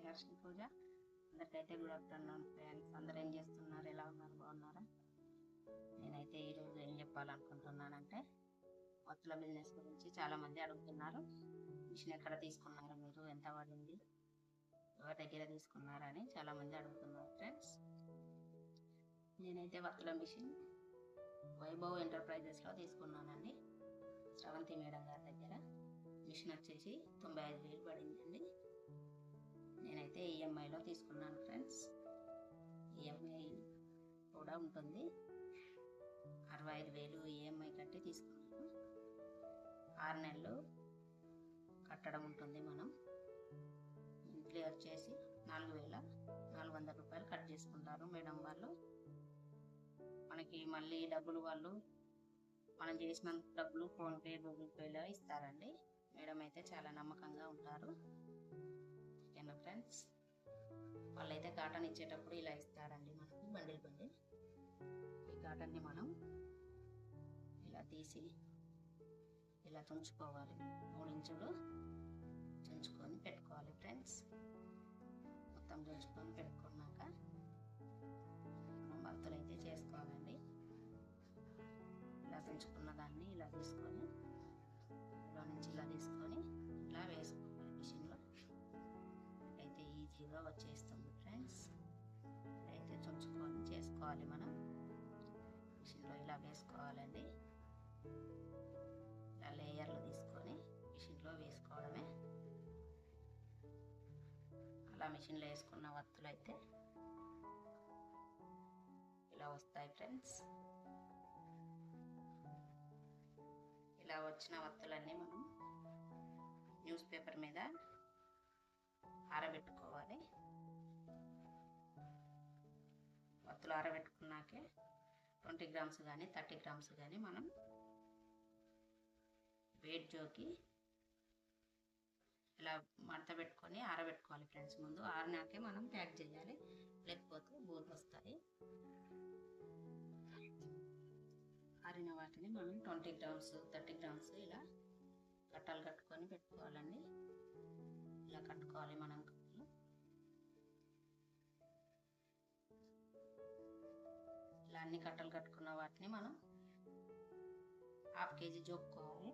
హర్షిని పూజ. అందరికైతే good afternoon friends. అందరూ ఏం చేస్తున్నారు, ఎలా ఉన్నారు, బాగున్నారా? నేనైతే ఈరోజు ఏం చెప్పాలనుకుంటున్నానంటే వత్తుల బిజినెస్ గురించి. చాలామంది అడుగుతున్నారు, మిషన్ ఎక్కడ తీసుకున్నారు మీరు, ఎంత పడింది, ఎవరి దగ్గర తీసుకున్నారని చాలామంది అడుగుతున్నారు ఫ్రెండ్స్. నేనైతే వత్తుల మిషన్ వైభవ్ ఎంటర్ప్రైజెస్లో తీసుకున్నానండి, శ్రవంతి మేడం గారి దగ్గర. మిషన్ వచ్చేసి 95,000 పడిందండి. నేనైతే ఈఎంఐలో తీసుకున్నాను ఫ్రెండ్స్. ఈఎంఐ కూడా ఉంటుంది, 65,000 ఈఎంఐ కట్టి తీసుకున్నాను. 6 నెలలు కట్టడం ఉంటుంది. మనం మంత్లీ వచ్చేసి 4,400 రూపాయలు కట్ చేసుకుంటారు మేడం వాళ్ళు. మనకి మళ్ళీ డబ్బులు వాళ్ళు మనం చేసిన డబ్బులు ఫోన్పే, గూగుల్ పేలో ఇస్తారండి. మేడం అయితే చాలా నమ్మకంగా ఉంటారు. ఓకేనా ఫ్రెండ్స్. వాళ్ళైతే కాటన్ ఇచ్చేటప్పుడు ఇలా ఇస్తారండి మనకు, బండిల్ బండిల్. ఈ కాటన్ని మనం ఇలా తీసి ఇలా తుంచుకోవాలి. 3 ఇంచులు తుంచుకొని పెట్టుకోవాలి ఫ్రెండ్స్. మొత్తం తుంచుకొని పెట్టుకున్నాక మనం వత్తులు అయితే చేసుకోవాలండి. ఇలా తుంచుకున్న దాన్ని ఇలా తీసుకొని ఇలా నుంచి ఇలా తీసుకొని ఇలా వేసుకోవాలి మిషన్లో. అయితే ఈజీగా వచ్చేస్తుంది ఫ్రెండ్స్. అయితే తుంచుకొని చేసుకోవాలి మనం. మిషన్లో ఇలా వేసుకోవాలండి. ఇలా లేయర్లు తీసుకొని మిషన్లో వేసుకోవడమే. అలా మిషన్లో వేసుకున్న వత్తులు అయితే ఇలా వస్తాయి ఫ్రెండ్స్. ఇలా వచ్చిన వత్తులన్నీ మనం న్యూస్ పేపర్ మీద ఆరబెట్టుకోవాలి. వత్తులు ఆరబెట్టుకున్నాకే 20 గ్రామ్స్ కానీ 30 గ్రామ్స్ కానీ మనం వెయిట్ జోకి ఇలా మడత పెట్టుకొని ఆరబెట్టుకోవాలి ఫ్రెండ్స్. ముందు ఆరినాకే మనం ప్యాక్ చేయాలి, లేకపోతే బూర్లు వస్తాయి. ఆరిన వాటిని మనం 20 గ్రామ్స్ 30 గ్రామ్స్ ఇలా కట్టలు కట్టుకొని పెట్టుకోవాలండి. ఇలా కట్టుకోవాలి మనం కట్టలు. ఇలా అన్ని కట్టలు కట్టుకున్న వాటిని మనం 1/2 కేజీ జోక్కోవాలి.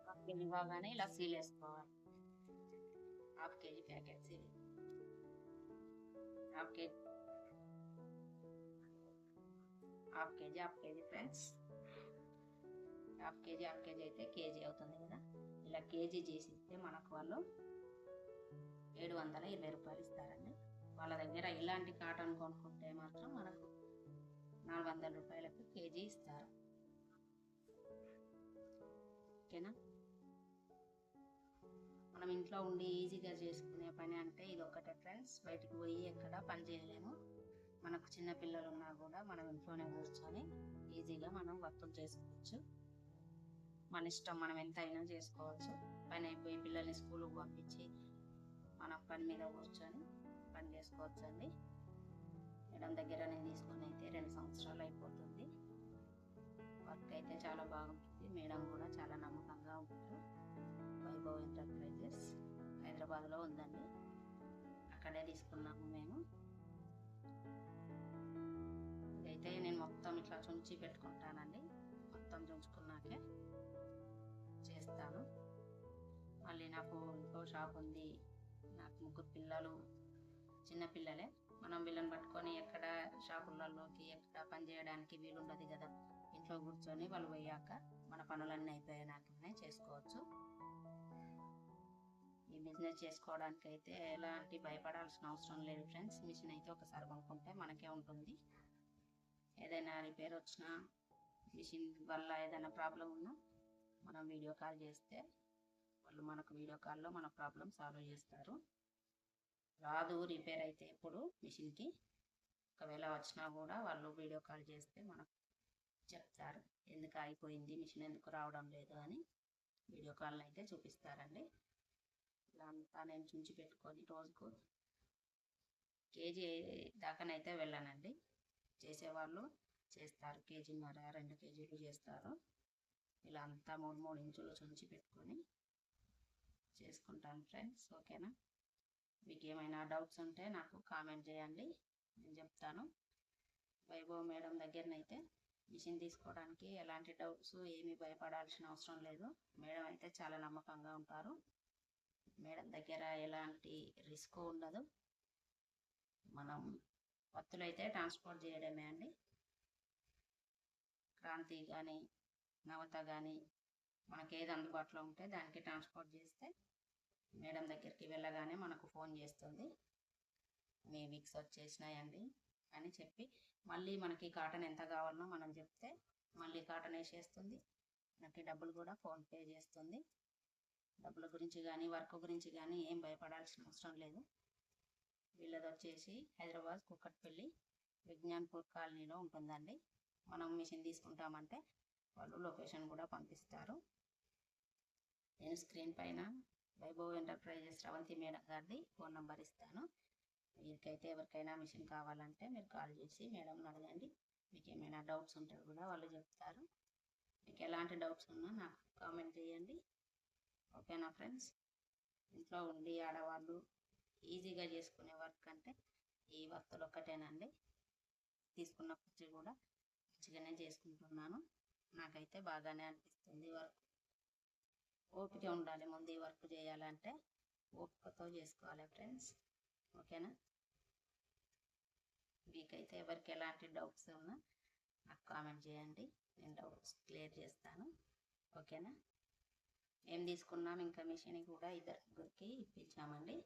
1/2 కేజీ బాగానే ఇలా సీల్ వేసుకోవాలి. 1/2 KG packet seal. 1/2 KG friends. 1/2 KG అయితే కేజీ అవుతుంది కదా. ఇలా కేజీ చేసి ఇస్తే మనకు వాళ్ళు 720 రూపాయలు ఇస్తారండి. వాళ్ళ దగ్గర ఇలాంటి కాటన్ కొనుక్కుంటే మాత్రం మనకు 400 రూపాయలకు కేజీ ఇస్తారు. ఓకేనా. మనం ఇంట్లో ఉండి ఈజీగా చేసుకునే పని అంటే ఇది ఒక్కటే ఫ్రెండ్స్. బయటికి పోయి ఎక్కడ పని చేయలేము. మనకు చిన్న పిల్లలు ఉన్నా కూడా మనం ఇంట్లోనే కూర్చొని ఈజీగా మనం వత్తులు చేసుకోవచ్చు. మన ఇష్టం, మనం ఎంత అయినా చేసుకోవచ్చు. పని అయిపోయి పిల్లల్ని స్కూల్కి పంపించి మనం పని మీద కూర్చొని పని చేసుకోవచ్చు అండి. మేడం దగ్గర నేను తీసుకొని అయితే 2 సంవత్సరాలు అయిపోతుంది. వర్క్ అయితే చాలా బాగుంటుంది. మేడం కూడా చాలా నమ్మకంగా ఉంటారు. వైభవ్ ఎంటర్ప్రైజెస్ హైదరాబాద్లో ఉందండి, అక్కడే తీసుకున్నాము మేము. ఇదైతే నేను మొత్తం ఇట్లా చుంచి పెట్టుకుంటానండి. మొత్తం చుంచుకున్నాకే చేస్తాను. మళ్ళీ నాకు ఇంకో షాప్ ఉంది. నాకు 3 పిల్లలు, చిన్న పిల్లలే. మనం వీళ్ళని పట్టుకొని ఎక్కడ షాపులలోకి ఎక్కడ పని చేయడానికి వీలుండదు కదా. ఇంట్లో కూర్చొని వాళ్ళు పోయాక మన పనులన్నీ అయిపోయినాకనే చేసుకోవచ్చు. ఈ బిజినెస్ చేసుకోవడానికి అయితే ఎలాంటి భయపడాల్సిన అవసరం లేదు ఫ్రెండ్స్. మిషన్ అయితే ఒకసారి కొనుక్కుంటే మనకే ఉంటుంది. ఏదైనా రిపేర్ వచ్చినా, మిషన్ వల్ల ఏదైనా ప్రాబ్లం ఉన్నా మనం వీడియో కాల్ చేస్తే వాళ్ళు మనకు వీడియో కాల్లో మన ప్రాబ్లం సాల్వ్ చేస్తారు. రాదు రిపేర్ అయితే ఇప్పుడు మిషన్కి, ఒకవేళ వచ్చినా కూడా వాళ్ళు వీడియో కాల్ చేస్తే మనకు చెప్తారు ఎందుకు ఆగిపోయింది, మిషన్ ఎందుకు రావడం లేదు అని వీడియో కాల్ అయితే చూపిస్తారండి. ఇలా అంతా నేను చుంచి పెట్టుకొని రోజుకు కేజీ దాకానైతే వెళ్ళానండి. చేసేవాళ్ళు చేస్తారు, 1.5 కేజీలు 2 కేజీలు చేస్తారు. ఇలా అంతా 3 ఇంచులు చుంచి పెట్టుకొని చేసుకుంటాను ఫ్రెండ్స్. ఓకేనా? మీకు ఏమైనా డౌట్స్ ఉంటే నాకు కామెంట్ చేయండి, నేను చెప్తాను. వైభవ్ మేడం దగ్గరనైతే మిషన్ తీసుకోవడానికి ఎలాంటి డౌట్స్ ఏమీ భయపడాల్సిన అవసరం లేదు. మేడం అయితే చాలా నమ్మకంగా ఉంటారు. మేడం దగ్గర ఎలాంటి రిస్క్ ఉండదు. మనం వత్తులైతే ట్రాన్స్పోర్ట్ చేయడమే అండి. క్రాంతి కానీ నవత కానీ మనకి ఏది అందుబాటులో ఉంటే దానికి ట్రాన్స్పోర్ట్ చేస్తే మేడం దగ్గరికి వెళ్ళగానే మనకు ఫోన్ చేస్తుంది, మీ విక్స్ వచ్చేసినాయండి అని చెప్పి మళ్ళీ మనకి కాటన్ ఎంత కావాలనో మనం చెప్తే మళ్ళీ కాటన్ వేసేస్తుంది. మనకి డబ్బులు కూడా ఫోన్పే చేస్తుంది. డబ్బుల గురించి కానీ వర్క్ గురించి కానీ ఏం భయపడాల్సిన అవసరం లేదు. వీళ్ళది వచ్చేసి హైదరాబాద్ కుక్కట్పల్లి విజ్ఞాన్పూర్ కాలనీలో ఉంటుందండి. మనం మిషన్ తీసుకుంటామంటే వాళ్ళు లొకేషన్ కూడా పంపిస్తారు. నేను స్క్రీన్ పైన వైభవ్ ఎంటర్ప్రైజెస్ రవంతి మేడం గారిది ఫోన్ నెంబర్ ఇస్తాను. మీకైతే ఎవరికైనా మిషన్ కావాలంటే మీరు కాల్ చేసి మేడంని అడగండి. మీకు ఏమైనా డౌట్స్ ఉంటే కూడా వాళ్ళు చెప్తారు. మీకు ఎలాంటి డౌట్స్ ఉన్నా నాకు కామెంట్ చేయండి. ఓకేనా ఫ్రెండ్స్? ఇంట్లో ఉండి ఆడవాళ్ళు ఈజీగా చేసుకునే వర్క్ అంటే ఈ వస్తువులు ఒక్కటేనండి. తీసుకున్నప్పటికీ కూడా మంచిగానే చేసుకుంటున్నాను. నాకైతే బాగానే అనిపిస్తుంది వర్క్. ఓపిక ఉండాలి, ముందు ఈ వర్క్ చేయాలంటే ఓపికతో చేసుకోవాలి ఫ్రెండ్స్. ఓకేనా? మీకైతే ఎవరికి ఎలాంటి డౌట్స్ ఉన్నా నాకు కామెంట్ చేయండి, నేను డౌట్స్ క్లియర్ చేస్తాను. ఓకేనా? ఏం తీసుకున్నాం, ఇంకా మిషన్ కూడా ఇద్దరు ముగ్గురికి ఇప్పించామండి.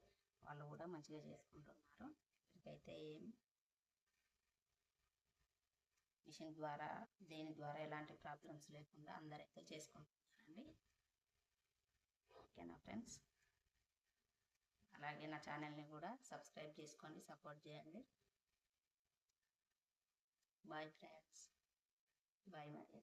వాళ్ళు కూడా మంచిగా చేసుకుంటున్నారు. ఇప్పటికైతే ఏం మిషన్ ద్వారా దేని ద్వారా ఎలాంటి ప్రాబ్లమ్స్ లేకుండా అందరైతే చేసుకుంటున్నారండి. ఓకేనా ఫ్రెండ్స్? అలాగే నా ఛానల్ని కూడా సబ్స్క్రైబ్ చేసుకోండి, సపోర్ట్ చేయండి. బాయ్ ఫ్రెండ్స్, బాయ్ మరి.